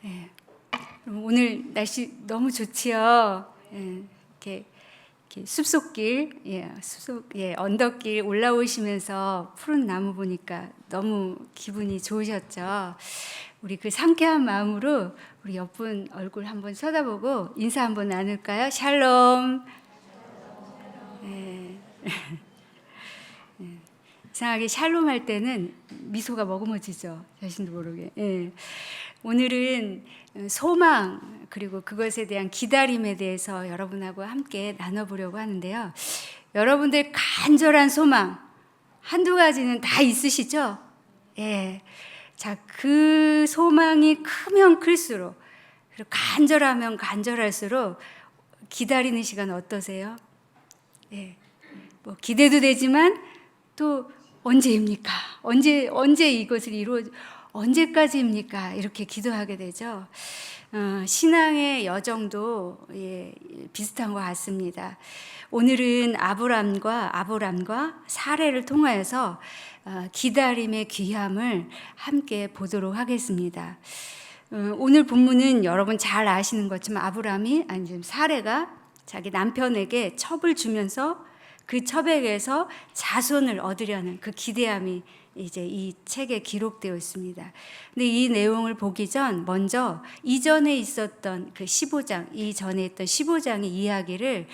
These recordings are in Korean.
예. 오늘 날씨 너무 좋지요. 예. 이렇게 숲속길, 언덕길 올라오시면서 푸른 나무 보니까 너무 기분이 좋으셨죠. 우리 그 상쾌한 마음으로 우리 옆분 얼굴 한번 쳐다보고 인사 한번 나눌까요? 샬롬. 예. 이상하게 샬롬 할 때는 미소가 머금어지죠. 자신도 모르게. 예. 오늘은 소망 그리고 그것에 대한 기다림에 대해서 여러분하고 함께 나눠보려고 하는데요. 여러분들 간절한 소망 한두 가지는 다 있으시죠? 예. 자, 그 소망이 크면 클수록 그리고 간절하면 간절할수록 기다리는 시간 어떠세요? 예. 뭐 기대도 되지만 또 언제입니까? 언제 이것을 언제까지입니까? 이렇게 기도하게 되죠. 신앙의 여정도 비슷한 것 같습니다. 오늘은 아브람과 사례를 통하여서 기다림의 귀함을 함께 보도록 하겠습니다. 오늘 본문은 여러분 잘 아시는 것처럼 사례가 자기 남편에게 첩을 주면서 그 첩에게서 자손을 얻으려는 그 기대함이 이제 이 책에 기록되어 있습니다. 근데 이 내용을 보기 전 먼저 이전에 있었던 그 15장, 이전에 있던 15장의 이야기를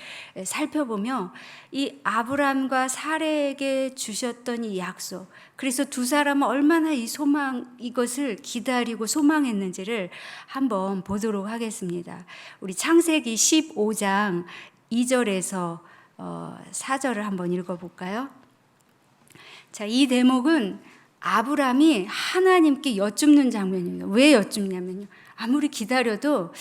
살펴보며 이 아브람과 사례에게 주셨던 이 약속, 그래서 두 사람은 얼마나 이것을 기다리고 소망했는지를 한번 보도록 하겠습니다. 우리 창세기 15장 2절에서 4절을 한번 읽어볼까요? 자, 이 대목은 아브람이 하나님께 여쭙는 장면입니다. 왜 여쭙냐면요, 아무리 기다려도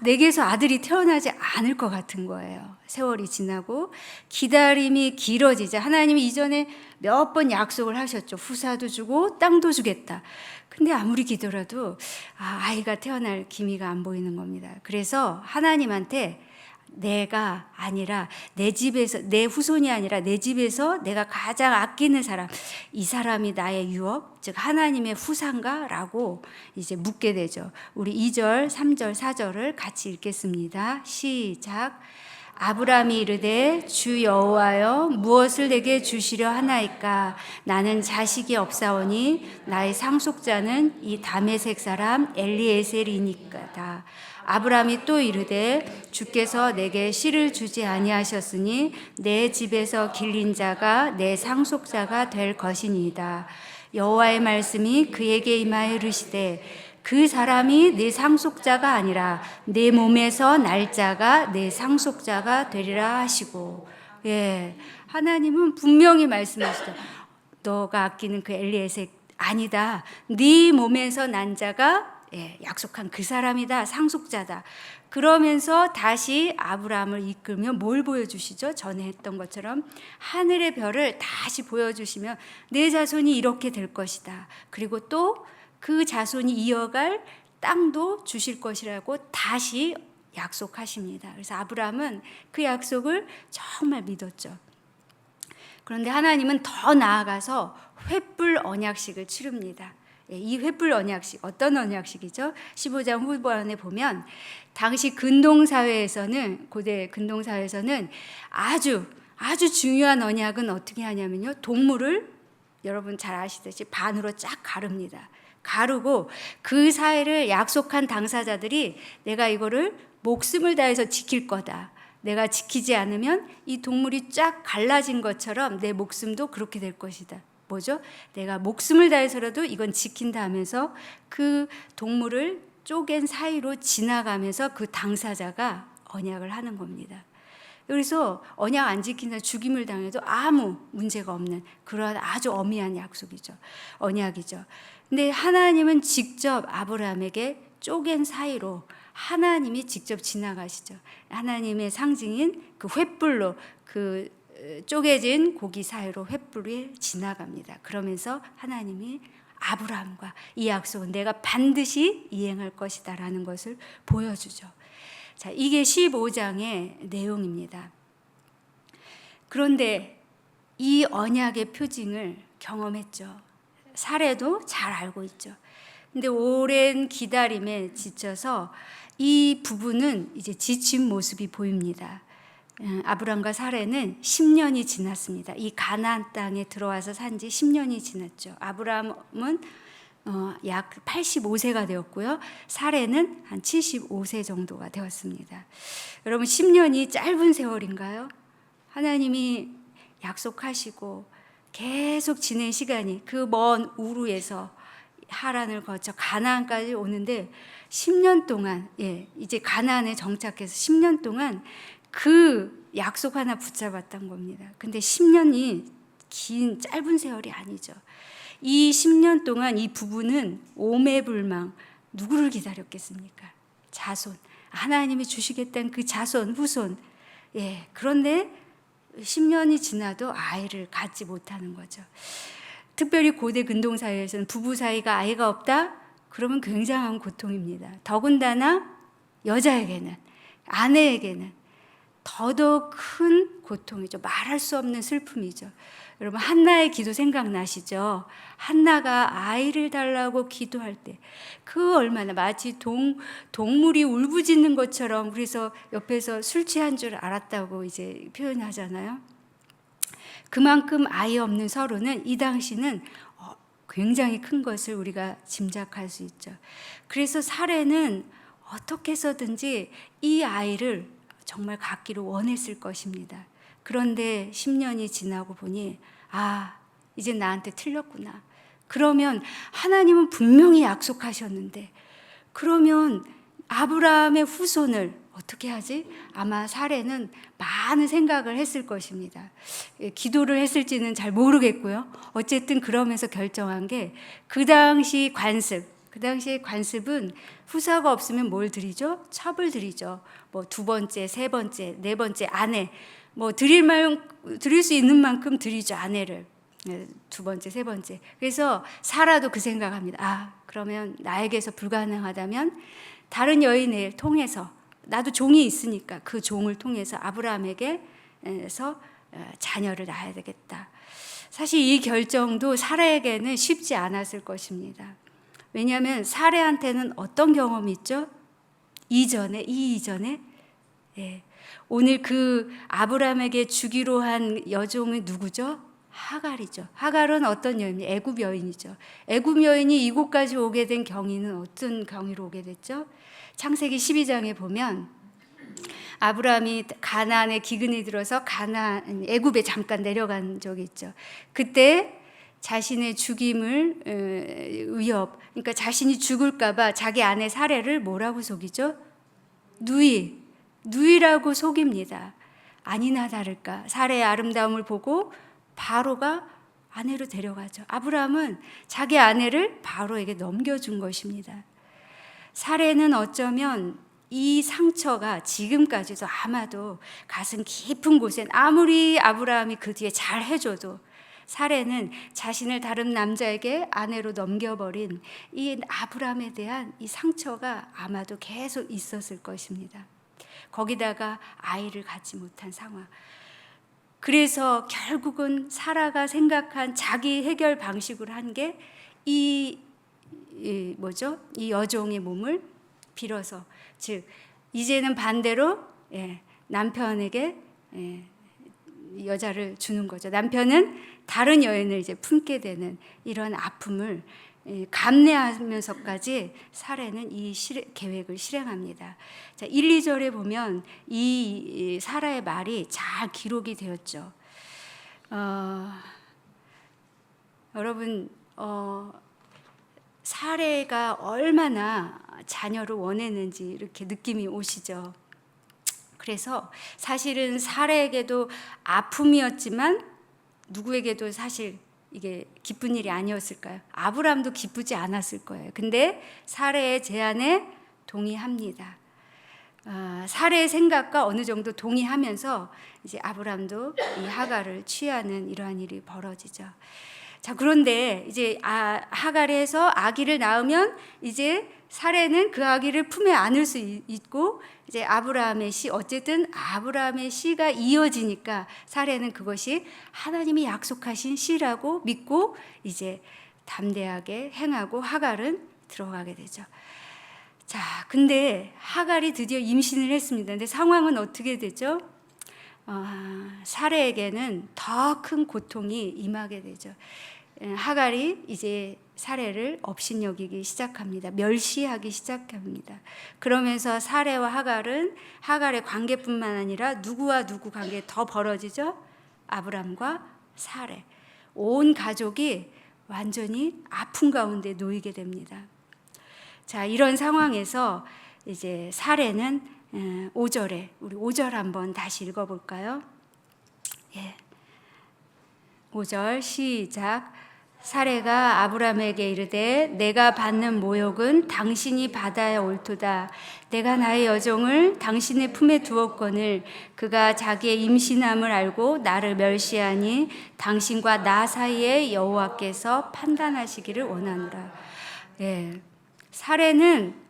내게서 아들이 태어나지 않을 것 같은 거예요. 세월이 지나고 기다림이 길어지자 하나님이 이전에 몇 번 약속을 하셨죠. 후사도 주고 땅도 주겠다. 근데 아무리 기도라도 아이가 태어날 기미가 안 보이는 겁니다. 그래서 하나님한테 내가 아니라 내 집에서, 내 후손이 아니라 내 집에서 내가 가장 아끼는 사람, 이 사람이 나의 유업, 즉 하나님의 후사인가? 라고 이제 묻게 되죠. 우리 2절, 3절, 4절을 같이 읽겠습니다. 시작. 아브람이 이르되 주 여호와여 무엇을 내게 주시려 하나이까? 나는 자식이 없사오니 나의 상속자는 이 다메섹 사람 엘리에셀이니까다. 아브람이 또 이르되 주께서 내게 씨를 주지 아니하셨으니 내 집에서 길린 자가 내 상속자가 될 것이니이다. 여호와의 말씀이 그에게 임하여 이르시되 그 사람이 내 상속자가 아니라 내 몸에서 날 자가 내 상속자가 되리라 하시고, 하나님은 분명히 말씀하시죠. 너가 아끼는 그 엘리에셀 아니다. 네 몸에서 난 자가 약속한 그 사람이다. 상속자다. 그러면서 다시 아브라함을 이끌며 뭘 보여주시죠? 전에 했던 것처럼 하늘의 별을 다시 보여주시며 내 자손이 이렇게 될 것이다. 그리고 또 그 자손이 이어갈 땅도 주실 것이라고 다시 약속하십니다. 그래서 아브라함은 그 약속을 정말 믿었죠. 그런데 하나님은 더 나아가서 횃불 언약식을 치릅니다. 이 횃불 언약식, 어떤 언약식이죠? 15장 후반에 보면 당시 고대 근동사회에서는 아주 중요한 언약은 어떻게 하냐면요, 동물을 여러분 잘 아시듯이 반으로 쫙 가릅니다. 가르고 그 사회를 약속한 당사자들이 내가 이거를 목숨을 다해서 지킬 거다. 내가 지키지 않으면 이 동물이 쫙 갈라진 것처럼 내 목숨도 그렇게 될 것이다. 뭐죠? 내가 목숨을 다해서라도 이건 지킨다 하면서 그 동물을 쪼갠 사이로 지나가면서 그 당사자가 언약을 하는 겁니다. 그래서 언약 안 지킨다 죽임을 당해도 아무 문제가 없는 그런 아주 엄미한 약속이죠. 언약이죠. 근데 하나님은 직접 아브라함에게 쪼갠 사이로 하나님이 직접 지나가시죠. 하나님의 상징인 그 횃불로 그 쪼개진 고기 사이로 횃불이 지나갑니다. 그러면서 하나님이 아브라함과 이 약속은 내가 반드시 이행할 것이다 라는 것을 보여주죠. 자, 이게 15장의 내용입니다. 그런데 이 언약의 표징을 경험했죠. 사례도 잘 알고 있죠. 근데 오랜 기다림에 지쳐서 이 부부는 이제 지친 모습이 보입니다. 아브람과 사레는 10년이 지났습니다. 이 가나안 땅에 들어와서 산 지 10년이 지났죠. 아브람은 약 85세가 되었고요. 사레는 한 75세 정도가 되었습니다. 여러분 10년이 짧은 세월인가요? 하나님이 약속하시고 계속 지낸 시간이 그 먼 우르에서 하란을 거쳐 가나안까지 오는데 10년 동안 이제 가나안에 정착해서 10년 동안 그 약속 하나 붙잡았던 겁니다. 근데 10년이 긴 짧은 세월이 아니죠. 이 10년 동안 이 부부는 오매불망 누구를 기다렸겠습니까? 자손. 하나님이 주시겠다는 그 자손, 후손. 그런데 10년이 지나도 아이를 갖지 못하는 거죠. 특별히 고대 근동 사회에서는 부부 사이가 아이가 없다? 그러면 굉장한 고통입니다. 더군다나 여자에게는, 아내에게는 더더욱 큰 고통이죠. 말할 수 없는 슬픔이죠. 여러분 한나의 기도 생각나시죠? 한나가 아이를 달라고 기도할 때 그 얼마나 마치 동물이 울부짖는 것처럼, 그래서 옆에서 술 취한 줄 알았다고 이제 표현하잖아요. 그만큼 아이 없는 서로는 이 당시는 굉장히 큰 것을 우리가 짐작할 수 있죠. 그래서 사레는 어떻게 해서든지 이 아이를 정말 갖기를 원했을 것입니다. 그런데 10년이 지나고 보니 이제 나한테 틀렸구나. 그러면 하나님은 분명히 약속하셨는데 그러면 아브라함의 후손을 어떻게 하지? 아마 사레는 많은 생각을 했을 것입니다. 기도를 했을지는 잘 모르겠고요. 어쨌든 그러면서 결정한 게 그 당시 관습은 후사가 없으면 뭘 드리죠? 첩을 드리죠. 뭐 두 번째, 세 번째, 네 번째 아내, 뭐 드릴 수 있는 만큼 드리죠. 아내를 두 번째, 세 번째. 그래서 사라도 그 생각합니다. 그러면 나에게서 불가능하다면 다른 여인을 통해서, 나도 종이 있으니까 그 종을 통해서 아브라함에게서 자녀를 낳아야 되겠다. 사실 이 결정도 사라에게는 쉽지 않았을 것입니다. 왜냐하면 사라한테는 어떤 경험이 있죠? 이 이전에 오늘 그 아브라함에게 주기로 한 여종이 누구죠? 하갈이죠. 하갈은 어떤 여인이죠? 애굽 여인이죠. 애굽 여인이 이곳까지 오게 된 경위는 어떤 경위로 오게 됐죠? 창세기 12장에 보면 아브라함이 가나안에 기근이 들어서 애굽에 잠깐 내려간 적이 있죠. 그때 자신의 죽임을 그러니까 자신이 죽을까봐 자기 아내 사레를 뭐라고 속이죠? 누이라고 속입니다. 아니나 다를까 사레의 아름다움을 보고 바로가 아내로 데려가죠. 아브라함은 자기 아내를 바로에게 넘겨준 것입니다. 사레는 어쩌면 이 상처가 지금까지도 아마도 가슴 깊은 곳엔 아무리 아브라함이 그 뒤에 잘 해줘도 사레는 자신을 다른 남자에게 아내로 넘겨버린 이 아브라함에 대한 이 상처가 아마도 계속 있었을 것입니다. 거기다가 아이를 갖지 못한 상황. 그래서 결국은 사라가 생각한 자기 해결 방식으로 한 게 이 여종의 몸을 빌어서, 즉 이제는 반대로 남편에게 여자를 주는 거죠. 남편은 다른 여인을 이제 품게 되는 이런 아픔을 감내하면서까지 사라는 이 계획을 실행합니다. 자, 1, 2절에 보면 이 사라의 말이 잘 기록이 되었죠. 여러분 사레가 얼마나 자녀를 원했는지 이렇게 느낌이 오시죠. 그래서 사실은 사레에게도 아픔이었지만 누구에게도 사실 이게 기쁜 일이 아니었을까요? 아브라함도 기쁘지 않았을 거예요. 근데 사레의 제안에 동의합니다. 사레의 생각과 어느 정도 동의하면서 이제 아브라함도 이 하갈을 취하는 이러한 일이 벌어지죠. 자, 그런데 이제 하갈에서 아기를 낳으면 이제 사레는 그 아기를 품에 안을 수 있고 이제 아브라함의 씨, 어쨌든 아브라함의 씨가 이어지니까 사레는 그것이 하나님이 약속하신 씨라고 믿고 이제 담대하게 행하고 하갈은 들어가게 되죠. 자, 근데 하갈이 드디어 임신을 했습니다. 근데 상황은 어떻게 되죠? 사레에게는 더 큰 고통이 임하게 되죠. 하갈이 이제 사레를 업신여기기 시작합니다. 멸시하기 시작합니다. 그러면서 사레와 하갈은 하갈의 관계뿐만 아니라 누구와 누구 관계 더 벌어지죠? 아브람과 사레. 온 가족이 완전히 아픔 가운데 놓이게 됩니다. 자, 이런 상황에서 이제 사레는 5절에 우리 5절 한번 다시 읽어볼까요? 예. 5절 시작. 사레가 아브람에게 이르되 내가 받는 모욕은 당신이 받아야 옳도다. 내가 나의 여종을 당신의 품에 두었거늘 그가 자기의 임신함을 알고 나를 멸시하니 당신과 나 사이에 여호와께서 판단하시기를 원하노라. 예. 사레는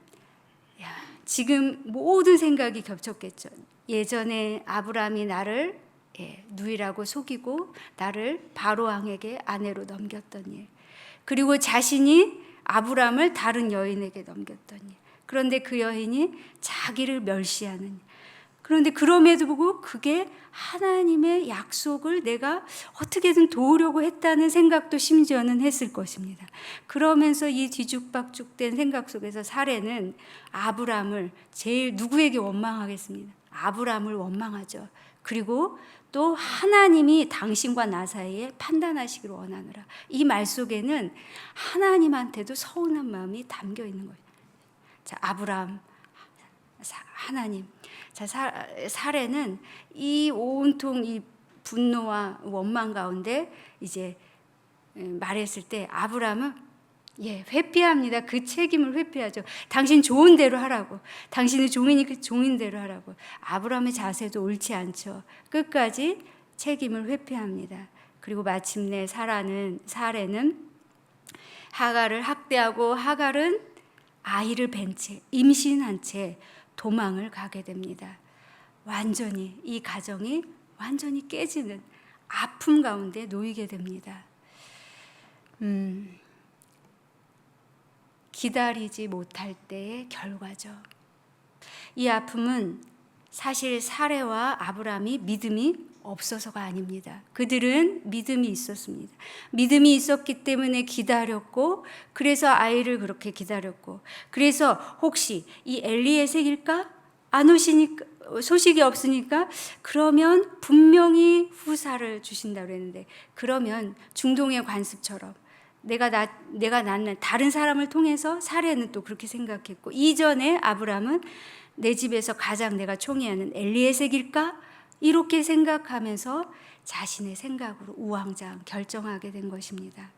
지금 모든 생각이 겹쳤겠죠. 예전에 아브람이 나를 누이라고 속이고 나를 바로왕에게 아내로 넘겼던 일, 그리고 자신이 아브람을 다른 여인에게 넘겼던 일, 그런데 그 여인이 자기를 멸시하는 일. 그런데 그럼에도 불구하고 그게 하나님의 약속을 내가 어떻게든 도우려고 했다는 생각도 심지어는 했을 것입니다. 그러면서 이 뒤죽박죽된 생각 속에서 사레는 아브람을 제일 누구에게 원망하겠습니다. 아브람을 원망하죠. 그리고 또 하나님이 당신과 나 사이에 판단하시기를 원하노라. 이 말 속에는 하나님한테도 서운한 마음이 담겨 있는 거예요. 자, 아브람, 하나님. 자, 사레는 이 온통 이 분노와 원망 가운데 이제 말했을 때 아브람은 회피합니다. 그 책임을 회피하죠. 당신 좋은 대로 하라고. 당신의 종이니까 종인 대로 하라고. 아브람의 자세도 옳지 않죠. 끝까지 책임을 회피합니다. 그리고 마침내 사레는 하갈을 학대하고 하갈은 아이를 뵌 채, 임신한 채 도망을 가게 됩니다. 완전히 이 가정이 완전히 깨지는 아픔 가운데 놓이게 됩니다. 기다리지 못할 때의 결과죠. 이 아픔은 사실 사레와 아브람이 믿음이 없어서가 아닙니다. 그들은 믿음이 있었습니다. 믿음이 있었기 때문에 기다렸고, 그래서 아이를 그렇게 기다렸고, 그래서 혹시 이 엘리에셀일까? 안 오시니까, 소식이 없으니까 그러면 분명히 후사를 주신다고 했는데, 그러면 중동의 관습처럼 내가 낳는 다른 사람을 통해서 사레는 또 그렇게 생각했고, 이전에 아브람은 내 집에서 가장 내가 총애하는 엘리에셀일까? 이렇게 생각하면서 자신의 생각으로 우왕좌왕 결정하게 된 것입니다.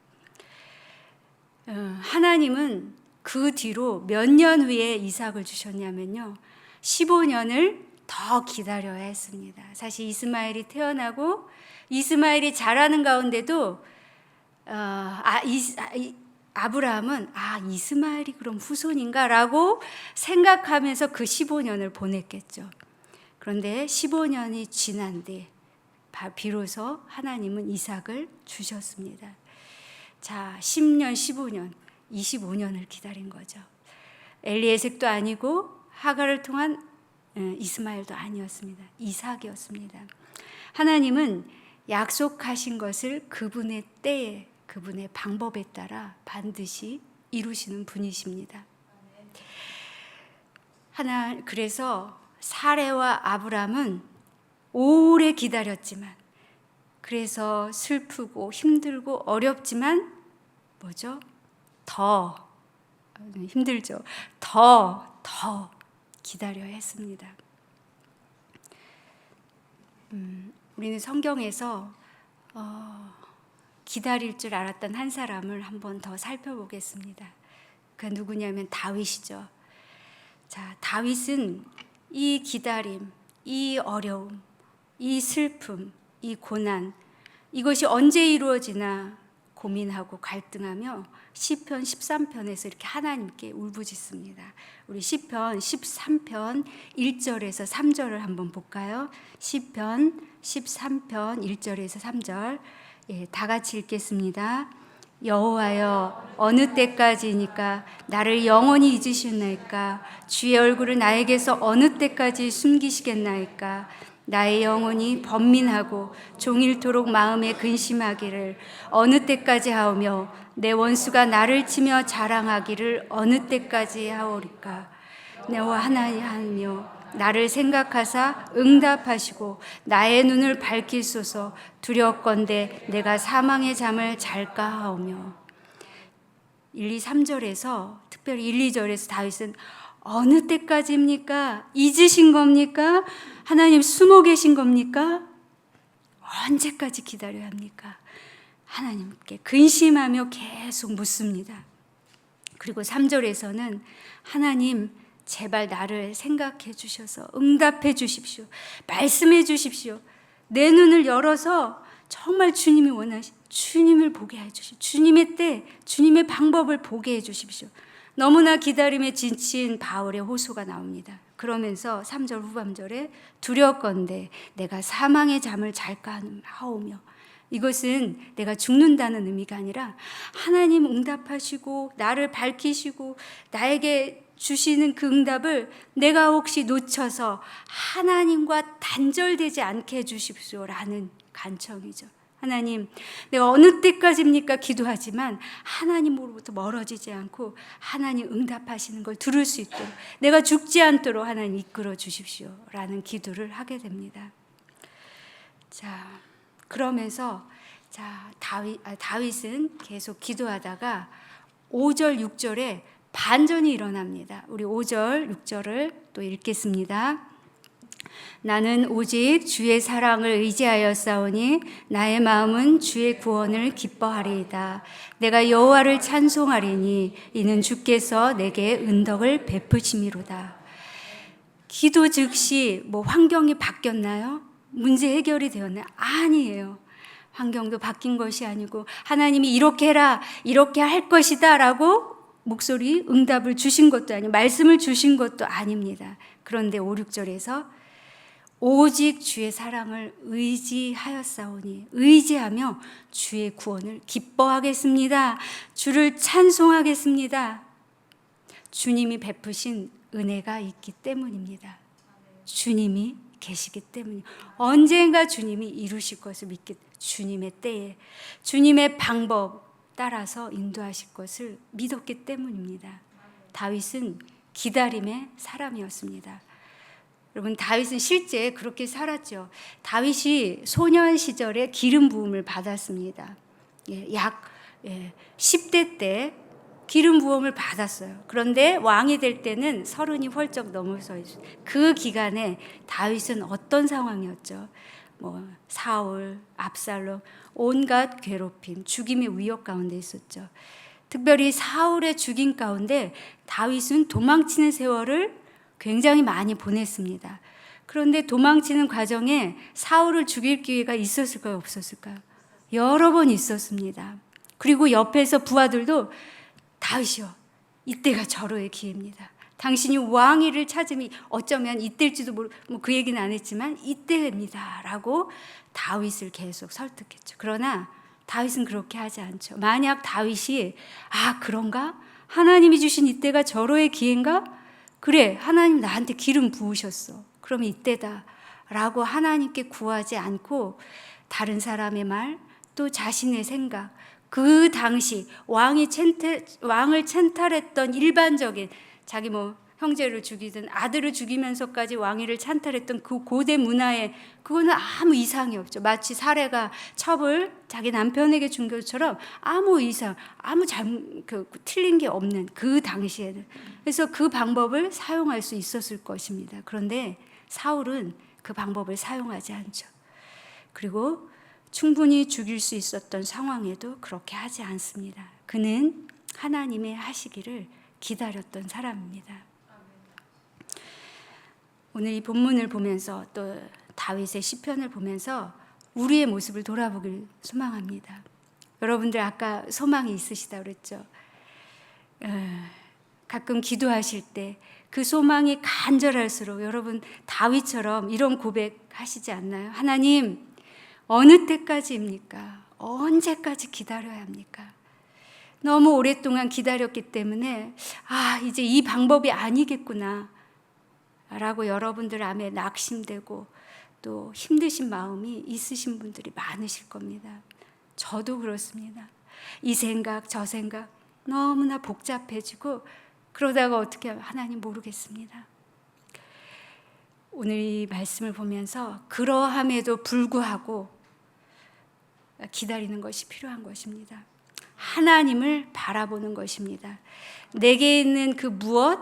하나님은 그 뒤로 몇 년 후에 이삭을 주셨냐면요, 15년을 더 기다려야 했습니다. 사실 이스마엘이 태어나고 이스마엘이 자라는 가운데도 아브라함은 이스마엘이 그럼 후손인가라고 생각하면서 그 15년을 보냈겠죠. 그런데 15년이 지난 뒤 비로소 하나님은 이삭을 주셨습니다. 자, 10년, 15년, 25년을 기다린 거죠. 엘리에셀도 아니고 하갈을 통한 이스마엘도 아니었습니다. 이삭이었습니다. 하나님은 약속하신 것을 그분의 때에, 그분의 방법에 따라 반드시 이루시는 분이십니다. 그래서 사레와 아브람은 오래 기다렸지만, 그래서 슬프고 힘들고 어렵지만 뭐죠? 더 힘들죠. 더 기다려야 했습니다. 우리는 성경에서 기다릴 줄 알았던 한 사람을 한번 더 살펴보겠습니다. 그 누구냐면 다윗이죠. 자, 다윗은 이 기다림, 이 어려움, 이 슬픔, 이 고난, 이것이 언제 이루어지나 고민하고 갈등하며 시편 13편에서 이렇게 하나님께 울부짖습니다. 우리 시편 13편 1절에서 3절을 한번 볼까요? 시편 13편 1절에서 3절, 다 같이 읽겠습니다. 여호와여 어느 때까지니까 나를 영원히 잊으셨나이까? 주의 얼굴을 나에게서 어느 때까지 숨기시겠나이까? 나의 영혼이 번민하고 종일토록 마음에 근심하기를 어느 때까지 하오며 내 원수가 나를 치며 자랑하기를 어느 때까지 하오리까? 여호와 하나님이여 나를 생각하사 응답하시고 나의 눈을 밝히소서. 두렵건대 내가 사망의 잠을 잘까 하오며. 1, 2, 3절에서 특별히 1, 2절에서 다윗은 어느 때까지입니까? 잊으신 겁니까? 하나님 숨어 계신 겁니까? 언제까지 기다려야 합니까? 하나님께 근심하며 계속 묻습니다. 그리고 3절에서는 하나님 제발 나를 생각해 주셔서 응답해 주십시오. 말씀해 주십시오. 내 눈을 열어서 정말 주님이 원하신 주님을 보게 해 주십시오. 주님의 때, 주님의 방법을 보게 해 주십시오. 너무나 기다림에 지친 바울의 호소가 나옵니다. 그러면서 3절 후반절에 두렵건대 내가 사망의 잠을 잘까 하오며, 이것은 내가 죽는다는 의미가 아니라 하나님 응답하시고 나를 밝히시고 나에게 주시는 그 응답을 내가 혹시 놓쳐서 하나님과 단절되지 않게 해주십시오라는 간청이죠. 하나님, 내가 어느 때까지입니까? 기도하지만 하나님으로부터 멀어지지 않고 하나님 응답하시는 걸 들을 수 있도록 내가 죽지 않도록 하나님 이끌어 주십시오라는 기도를 하게 됩니다. 자, 그러면서 다윗은 계속 기도하다가 5절, 6절에 반전이 일어납니다. 우리 5절, 6절을 또 읽겠습니다. 나는 오직 주의 사랑을 의지하여 싸우니 나의 마음은 주의 구원을 기뻐하리이다. 내가 여호와를 찬송하리니 이는 주께서 내게 은덕을 베푸심이로다. 기도 즉시 환경이 바뀌었나요? 문제 해결이 되었나요? 아니에요. 환경도 바뀐 것이 아니고 하나님이 이렇게 해라, 이렇게 할 것이다 라고 목소리 응답을 주신 것도 아니고 말씀을 주신 것도 아닙니다. 그런데 5, 6절에서 오직 주의 사랑을 의지하였사오니, 의지하며 주의 구원을 기뻐하겠습니다. 주를 찬송하겠습니다. 주님이 베푸신 은혜가 있기 때문입니다. 주님이 계시기 때문에 언젠가 주님이 이루실 것을 믿기, 주님의 때에 주님의 방법 따라서 인도하실 것을 믿었기 때문입니다. 다윗은 기다림의 사람이었습니다. 여러분, 다윗은 실제 그렇게 살았죠. 다윗이 소년 시절에 기름 부음을 받았습니다. 약 10대 때 기름 부음을 받았어요. 그런데 왕이 될 때는 30이 훌쩍 넘어서 있어요. 그 기간에 다윗은 어떤 상황이었죠? 사울, 압살롬, 온갖 괴롭힘, 죽임의 위협 가운데 있었죠. 특별히 사울의 죽임 가운데 다윗은 도망치는 세월을 굉장히 많이 보냈습니다. 그런데 도망치는 과정에 사울을 죽일 기회가 있었을까요? 없었을까요? 여러 번 있었습니다. 그리고 옆에서 부하들도 다윗이요, 이때가 절호의 기회입니다. 당신이 왕위를 찾으면 어쩌면 이때일지도 모르고 그 얘기는 안 했지만 이때입니다 라고 다윗을 계속 설득했죠. 그러나 다윗은 그렇게 하지 않죠. 만약 다윗이 그런가? 하나님이 주신 이때가 절호의 기회인가? 그래, 하나님 나한테 기름 부으셨어. 그러면 이때다 라고 하나님께 구하지 않고 다른 사람의 말, 또 자신의 생각, 그 당시 왕을 찬탈했던 일반적인 자기 형제를 죽이든 아들을 죽이면서까지 왕위를 찬탈했던 그 고대 문화에 그거는 아무 이상이 없죠. 마치 사례가 첩을 자기 남편에게 준 것처럼 아무 이상, 아무 틀린 게 없는 그 당시에는. 그래서 그 방법을 사용할 수 있었을 것입니다. 그런데 사울은 그 방법을 사용하지 않죠. 그리고 충분히 죽일 수 있었던 상황에도 그렇게 하지 않습니다. 그는 하나님의 하시기를 기다렸던 사람입니다. 오늘 이 본문을 보면서 또 다윗의 시편을 보면서 우리의 모습을 돌아보길 소망합니다. 여러분들 아까 소망이 있으시다 그랬죠? 가끔 기도하실 때 그 소망이 간절할수록 여러분 다윗처럼 이런 고백하시지 않나요? 하나님, 어느 때까지입니까? 언제까지 기다려야 합니까? 너무 오랫동안 기다렸기 때문에 이제 이 방법이 아니겠구나 라고 여러분들 안에 낙심되고 또 힘드신 마음이 있으신 분들이 많으실 겁니다. 저도 그렇습니다. 이 생각 저 생각 너무나 복잡해지고 그러다가 어떻게 하나님 모르겠습니다. 오늘 이 말씀을 보면서 그러함에도 불구하고 기다리는 것이 필요한 것입니다. 하나님을 바라보는 것입니다. 내게 있는 그 무엇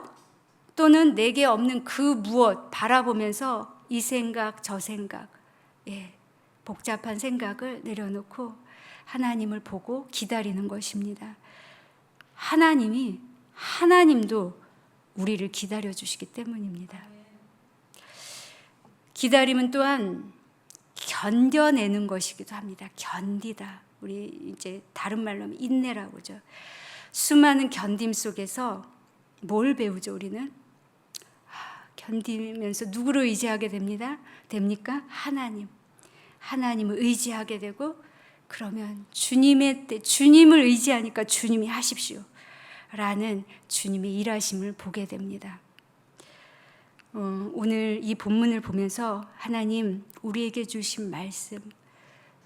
또는 내게 없는 그 무엇 바라보면서 이 생각 저 생각 복잡한 생각을 내려놓고 하나님을 보고 기다리는 것입니다. 하나님도 우리를 기다려 주시기 때문입니다. 기다림은 또한 견뎌내는 것이기도 합니다. 견디다. 우리 이제 다른 말로 하면 인내라고 하죠. 수많은 견딤 속에서 뭘 배우죠, 우리는? 견디면서 누구를 의지하게 됩니까? 하나님을 의지하게 되고 그러면 주님을 의지하니까 주님이 하십시오 라는 주님의 일하심을 보게 됩니다. 오늘 이 본문을 보면서 하나님 우리에게 주신 말씀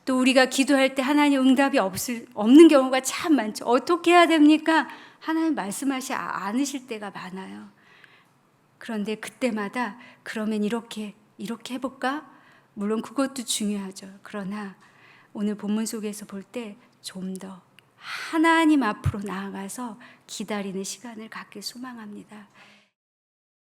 또 우리가 기도할 때 하나님 응답이 없는 경우가 참 많죠. 어떻게 해야 됩니까? 하나님 말씀하시 않으실 때가 많아요. 그런데 그때마다 그러면 이렇게 해볼까? 물론 그것도 중요하죠. 그러나 오늘 본문 속에서 볼 때 좀 더 하나님 앞으로 나아가서 기다리는 시간을 갖길 소망합니다.